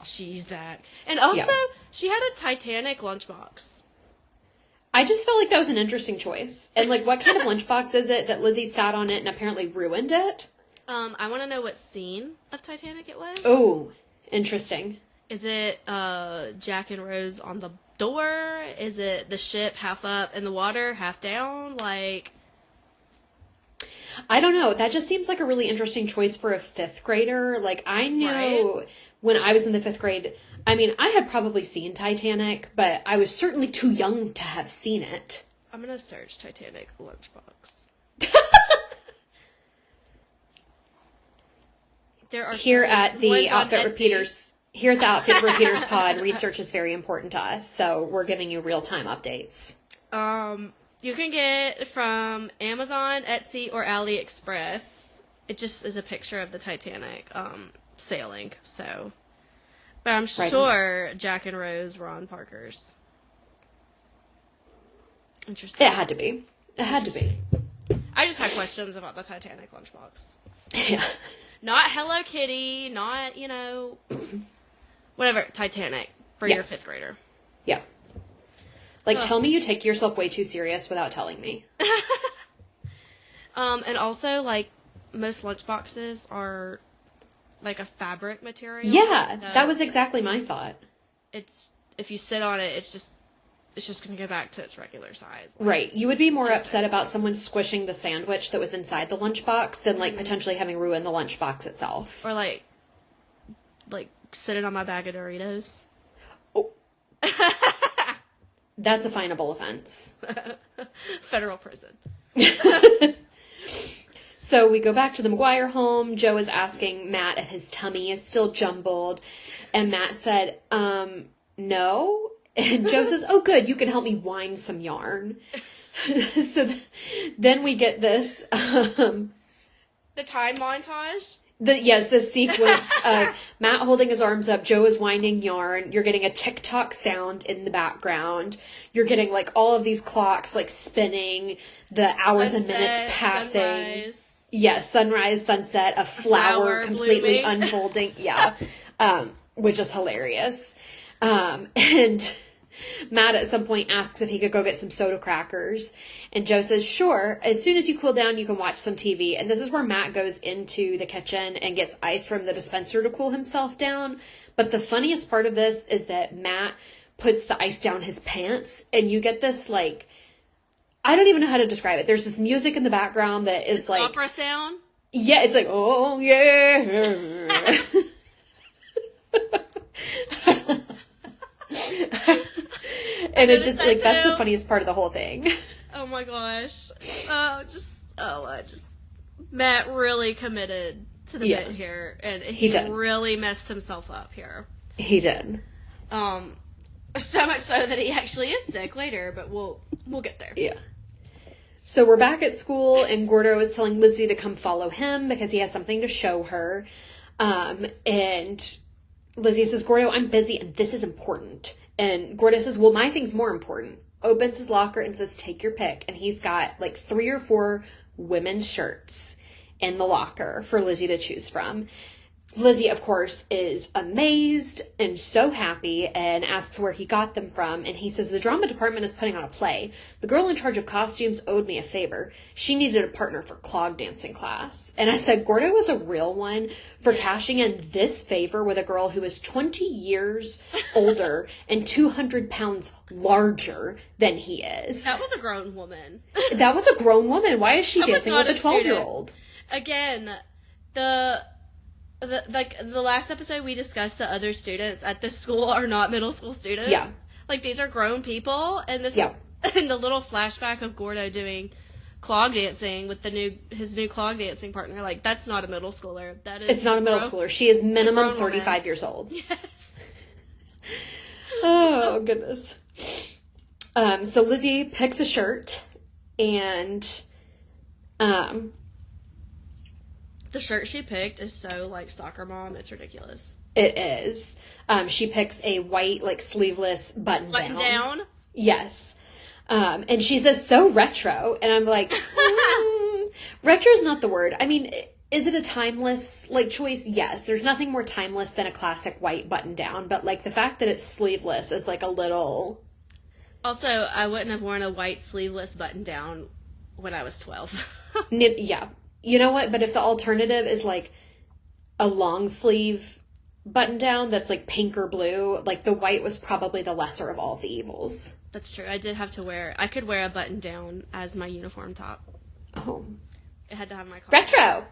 she's back. And also, she had a Titanic lunchbox. I just felt like that was an interesting choice. And, like, what kind of lunchbox is it that Lizzie sat on it and apparently ruined it? I want to know what scene of Titanic it was. Oh, interesting. Is it Jack and Rose on the door? Is it the ship half up in the water, half down? Like, I don't know. That just seems like a really interesting choice for a 5th grader. Like, I know when I was in the 5th grade, I mean, I had probably seen Titanic, but I was certainly too young to have seen it. I'm going to search Titanic lunchbox. There are here at the Outfit Repeaters pod, research is very important to us, so we're giving you real-time updates. You can get from Amazon, Etsy, or AliExpress. It just is a picture of the Titanic sailing, so. But I'm sure Jack and Rose were on Parker's. Interesting. It had to be. It had to be. I just had questions about the Titanic lunchbox. Yeah. Not Hello Kitty, not, whatever, Titanic for your 5th grader. Yeah. Like, tell me you take yourself way too serious without telling me. And also, like, most lunchboxes are, like, a fabric material. Yeah, so that was exactly my thought. It's, if you sit on it, it's just it's just going to go back to its regular size. Right. You would be more upset about someone squishing the sandwich that was inside the lunchbox than, like, potentially having ruined the lunchbox itself. Or, like, sitting on my bag of Doritos. Oh. That's a finable offense. Federal prison. So we go back to the McGuire home. Joe is asking Matt if his tummy is still jumbled. And Matt said, no. And Joe says, oh, good, you can help me wind some yarn. So then we get this. The time montage? The sequence of Matt holding his arms up, Joe is winding yarn. You're getting a tick-tock sound in the background. You're getting, like, all of these clocks, like, spinning, the hours and minutes passing. Sunrise. Yes, sunrise, sunset, a flower completely blooming. unfolding. Yeah. Which is hilarious. And Matt at some point asks if he could go get some soda crackers. And Joe says, sure, as soon as you cool down, you can watch some TV. And this is where Matt goes into the kitchen and gets ice from the dispenser to cool himself down. But the funniest part of this is that Matt puts the ice down his pants. And you get this, like, I don't even know how to describe it. There's this music in the background that is like... opera sound? Yeah, it's like, oh, yeah. And it just, like, that's the funniest part of the whole thing. Oh my gosh. Matt really committed to the bit here, and he really messed himself up here. He did. So much so that he actually is sick later, but we'll get there. Yeah. So we're back at school, and Gordo is telling Lizzie to come follow him because he has something to show her. And Lizzie says, Gordo, I'm busy, and this is important. And Gordo says, well, my thing's more important. Opens his locker and says, take your pick. And he's got, like, 3 or 4 women's shirts in the locker for Lizzie to choose from. Lizzie, of course, is amazed and so happy and asks where he got them from. And he says, the drama department is putting on a play. The girl in charge of costumes owed me a favor. She needed a partner for clog dancing class. And I said, Gordo was a real one for cashing in this favor with a girl who is 20 years older and 200 pounds larger than he is. That was a grown woman. That was a grown woman. Why is she dancing with a 12-year-old? Again, the last episode we discussed the other students at this school are not middle school students. Yeah. Like, these are grown people, and this and the little flashback of Gordo doing clog dancing with his new clog dancing partner, like, that's not a middle schooler. That is It's not a middle schooler. She is minimum 35 years old. Yes. Oh, goodness. So Lizzie picks a shirt, and the shirt she picked is so, like, soccer mom. It's ridiculous. It is. She picks a white, like, sleeveless button down. Button down? Yes. And she says, so retro. And I'm like, retro is not the word. I mean, is it a timeless, like, choice? Yes. There's nothing more timeless than a classic white button down. But, like, the fact that it's sleeveless is, like, a little... Also, I wouldn't have worn a white sleeveless button down when I was 12. Yeah. You know what? But if the alternative is, like, a long sleeve button down that's, like, pink or blue, like, the white was probably the lesser of all the evils. That's true. I could wear a button down as my uniform top. Oh. It had to have my collar. Retro!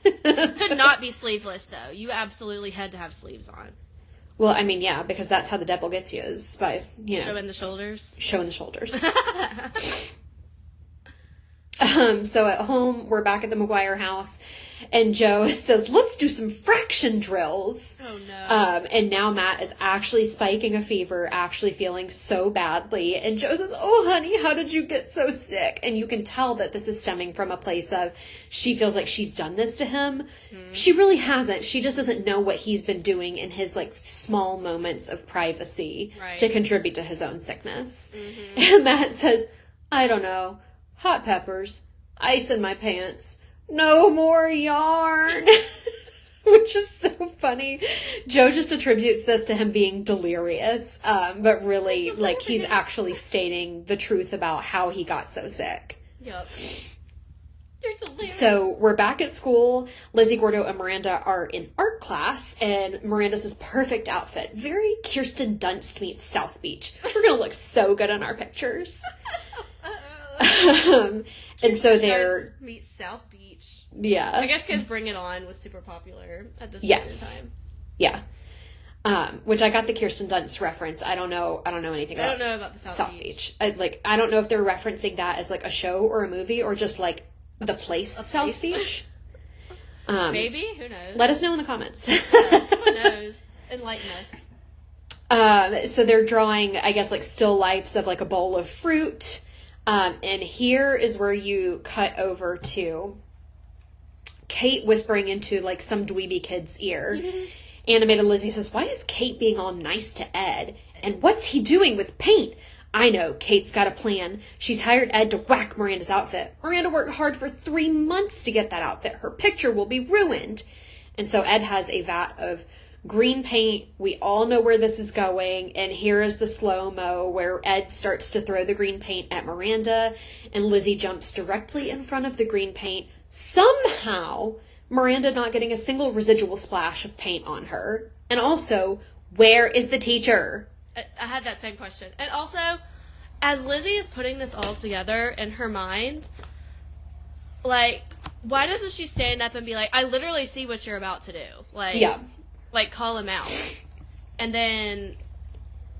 Could not be sleeveless, though. You absolutely had to have sleeves on. Well, I mean, yeah, because that's how the devil gets you, is by, showing the shoulders. Showing the shoulders. So at home, we're back at the McGuire house, and Joe says, let's do some fraction drills. Oh, no. And now Matt is actually spiking a fever, actually feeling so badly. And Joe says, oh, honey, how did you get so sick? And you can tell that this is stemming from a place of she feels like she's done this to him. She really hasn't. She just doesn't know what he's been doing in his, like, small moments of privacy to contribute to his own sickness. And Matt says, I don't know. Hot peppers, ice in my pants, no more yarn, which is so funny. Joe just attributes this to him being delirious, but really, like, he's actually stating the truth about how he got so sick. Yep. You're delirious. So we're back at school. Lizzie, Gordo, and Miranda are in art class, and Miranda's this perfect outfit. Very Kirsten Dunst meets South Beach. We're going to look so good in our pictures. And so they're... meet South Beach. Yeah. I guess because Bring It On was super popular at this point in time. Yeah. Which I got the Kirsten Dunst reference. I don't know anything about. I don't know about the South Beach. I don't know if they're referencing that as like a show or a movie or just like the place South Beach. Maybe, who knows? Let us know in the comments. Who knows? Enlighten us. So they're drawing, I guess, like still lifes of like a bowl of fruit. And here is where you cut over to Kate whispering into like some dweeby kid's ear. Mm-hmm. Animated Lizzie says, "Why is Kate being all nice to Ed? And what's he doing with paint?" I know, Kate's got a plan. She's hired Ed to whack Miranda's outfit. Miranda worked hard for 3 months to get that outfit. Her picture will be ruined. And so Ed has a vat of green paint. We all know where this is going. And here is the slow-mo where Ed starts to throw the green paint at Miranda. And Lizzie jumps directly in front of the green paint. Somehow, Miranda not getting a single residual splash of paint on her. And also, where is the teacher? I had that same question. And also, as Lizzie is putting this all together in her mind, like, why doesn't she stand up and be like, I literally see what you're about to do? Like, yeah. Like, call him out. And then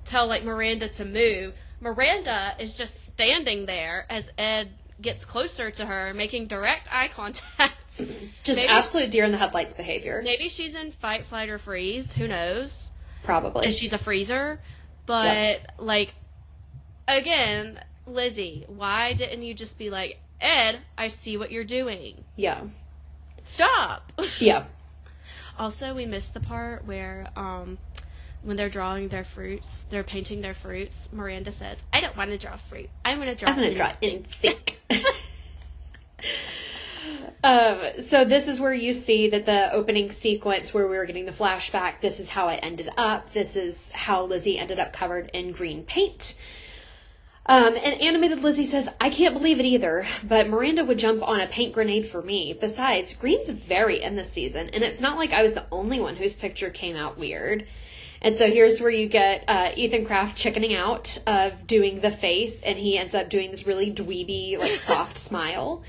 tell, like, Miranda to move. Miranda is just standing there as Ed gets closer to her, making direct eye contact. Just maybe absolute deer in the headlights behavior. Maybe she's in fight, flight, or freeze. Who knows? Probably. And she's a freezer. But, like, again, Lizzie, why didn't you just be like, Ed, I see what you're doing. Yeah. Stop. Yeah. Also, we missed the part where, when they're drawing their fruits, they're painting their fruits, Miranda says, I don't want to draw fruit. I'm going to draw in sync. So this is where you see that the opening sequence where we were getting the flashback, this is how it ended up. This is how Lizzie ended up covered in green paint. And animated Lizzie says, I can't believe it either, but Miranda would jump on a paint grenade for me. Besides, green's very in this season, and it's not like I was the only one whose picture came out weird. And so here's where you get Ethan Kraft chickening out of doing the face, and he ends up doing this really dweeby, like, soft smile.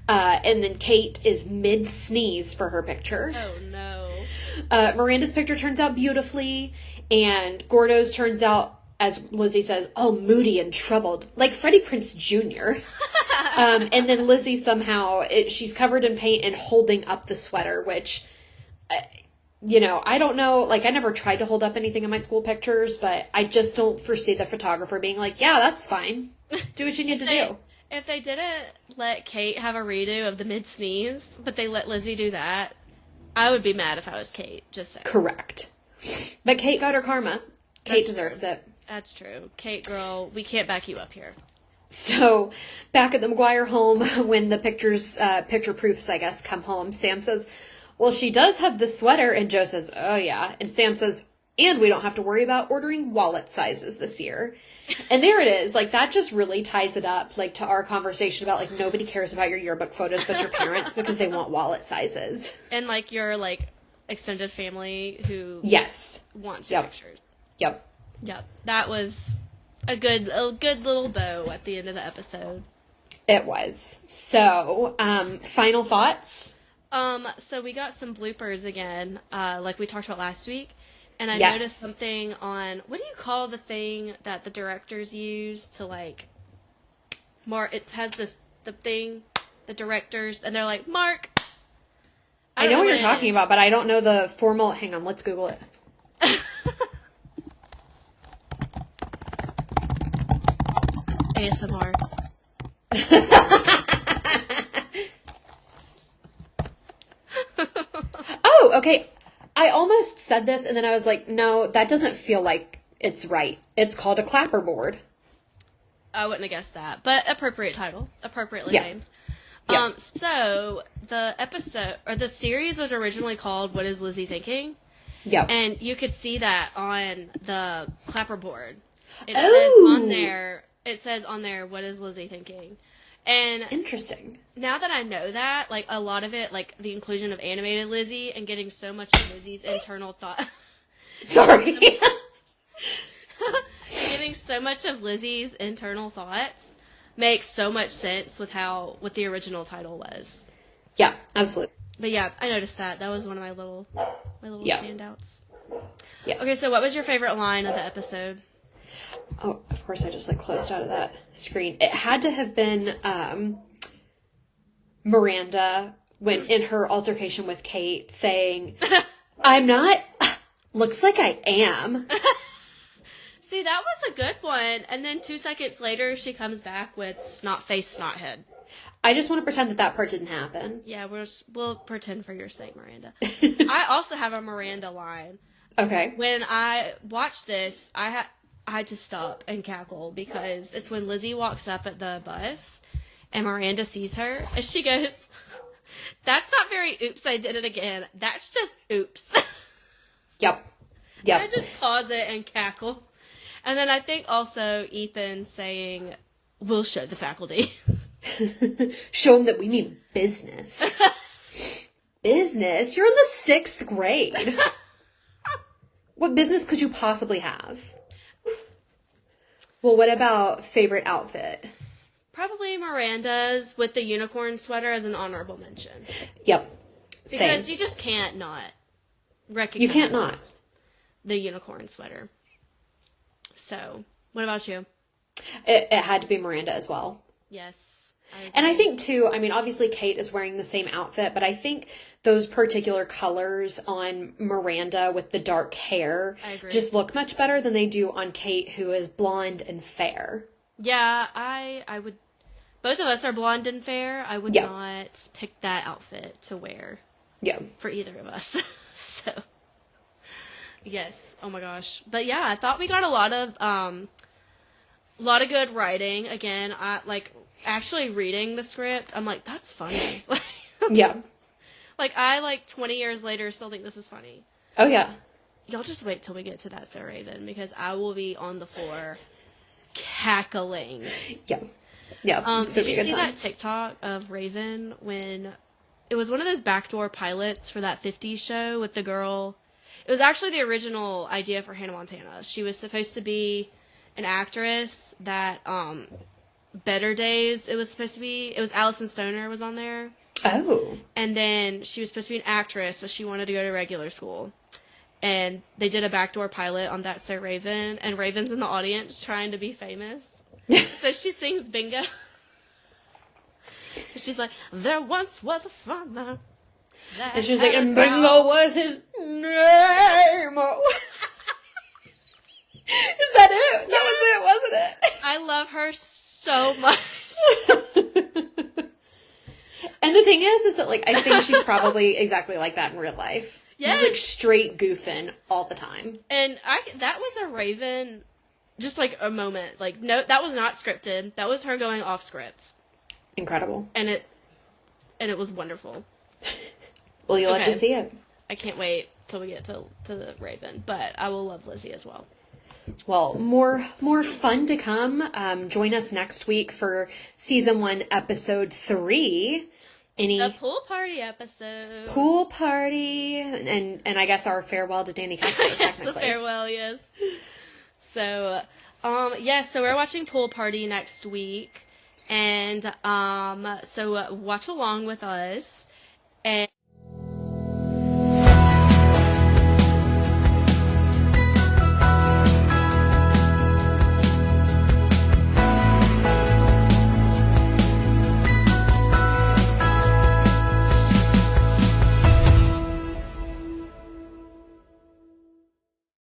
And then Kate is mid-sneeze for her picture. Oh, no. Miranda's picture turns out beautifully, and Gordo's turns out, as Lizzie says, all moody and troubled, like Freddie Prinze Jr. And then Lizzie somehow, she's covered in paint and holding up the sweater, which, you know, I don't know, like, I never tried to hold up anything in my school pictures, but I just don't foresee the photographer being like, yeah, that's fine. Do what you need to do. If they didn't let Kate have a redo of the mid-sneeze, but they let Lizzie do that, I would be mad if I was Kate, just saying. Correct. But Kate got her karma. Kate deserves it. That's true. Kate, girl, we can't back you up here. So, back at the McGuire home, when the picture proofs, I guess, come home, Sam says, well, she does have the sweater, and Joe says, oh, yeah. And Sam says, and we don't have to worry about ordering wallet sizes this year. And there it is. Like, that just really ties it up, like, to our conversation about, like, nobody cares about your yearbook photos but your parents because they want wallet sizes. And, like, your, like, extended family who wants your pictures. Yep. That was a good little bow at the end of the episode. It was. So, final thoughts? So we got some bloopers again, like we talked about last week. And I noticed something on, what do you call the thing that the directors use to, like, it has the thing, the directors, and they're like, Mark. I know what you're talking about, but I don't know the formal, hang on, let's Google it. ASMR. Oh, okay. I almost said this, and then I was like, no, that doesn't feel like it's right. It's called a clapperboard. I wouldn't have guessed that, but appropriate title. Appropriately named. Yeah. So, the episode, or the series was originally called What is Lizzie Thinking? Yeah. And you could see that on the clapperboard. It says on there, what is Lizzie thinking? And Interesting. now that I know that, like, a lot of it, like, the inclusion of animated Lizzie and getting so much of Lizzie's internal thought... Sorry. Getting so much of Lizzie's internal thoughts makes so much sense with what the original title was. Yeah, absolutely. But yeah, I noticed that. That was one of my little standouts. Yeah. Okay, so what was your favorite line of the episode? Oh, of course I just like closed out of that screen. It had to have been Miranda when in her altercation with Kate saying, "I'm not, looks like I am." See, that was a good one. And then 2 seconds later, she comes back with snot face, snot head. I just want to pretend that part didn't happen. Yeah, we'll pretend for your sake, Miranda. I also have a Miranda line. Okay. When I watched this, I had to stop and cackle because it's when Lizzie walks up at the bus and Miranda sees her and she goes, "That's not very oops, I did it again. That's just oops." Yep. I just pause it and cackle. And then I think also Ethan saying, "We'll show the faculty." Show them that we mean business. Business? You're in the 6th grade. What business could you possibly have? Well, what about favorite outfit? Probably Miranda's with the unicorn sweater as an honorable mention. Yep. Same. Because you just can't not recognize You can't not. The unicorn sweater. So, what about you? It had to be Miranda as well. Yes. And I think, too, I mean, obviously Kate is wearing the same outfit, but I think those particular colors on Miranda with the dark hair just look much better than they do on Kate, who is blonde and fair. Yeah, I would... Both of us are blonde and fair. I would not pick that outfit to wear. Yeah. For either of us. So, yes. Oh my gosh. But yeah, I thought we got a lot of good writing. Again, actually reading the script, I'm like, that's funny. Yeah. I 20 years later still think this is funny. Oh, yeah. Y'all just wait till we get to that Sir Raven, because I will be on the floor cackling. Yeah. Yeah. Did you see that TikTok of Raven when it was one of those backdoor pilots for that 50s show with the girl? It was actually the original idea for Hannah Montana. She was supposed to be an actress that, Better Days, it was supposed to be. It was Allison Stoner was on there. Oh. And then she was supposed to be an actress, but she wanted to go to regular school. And they did a backdoor pilot on That So Raven, and Raven's in the audience trying to be famous. So she sings Bingo. She's like, "There once was a farmer." And she's like, and Bingo was his name. Is that it? That was it, wasn't it? I love her so much. And the thing is that, I think she's probably exactly like that in real life. Yes. Just, straight goofing all the time. And that was a Raven, just, a moment. No, that was not scripted. That was her going off script. Incredible. And it was wonderful. Well, you'll have to see it. I can't wait till we get to the Raven, but I will love Lizzie as well. Well, more fun to come. Join us next week for season 1, episode 3. The pool party episode. Pool party, and I guess our farewell to Danny Kessler, technically. The farewell, yes. So, so we're watching Pool Party next week, and so watch along with us.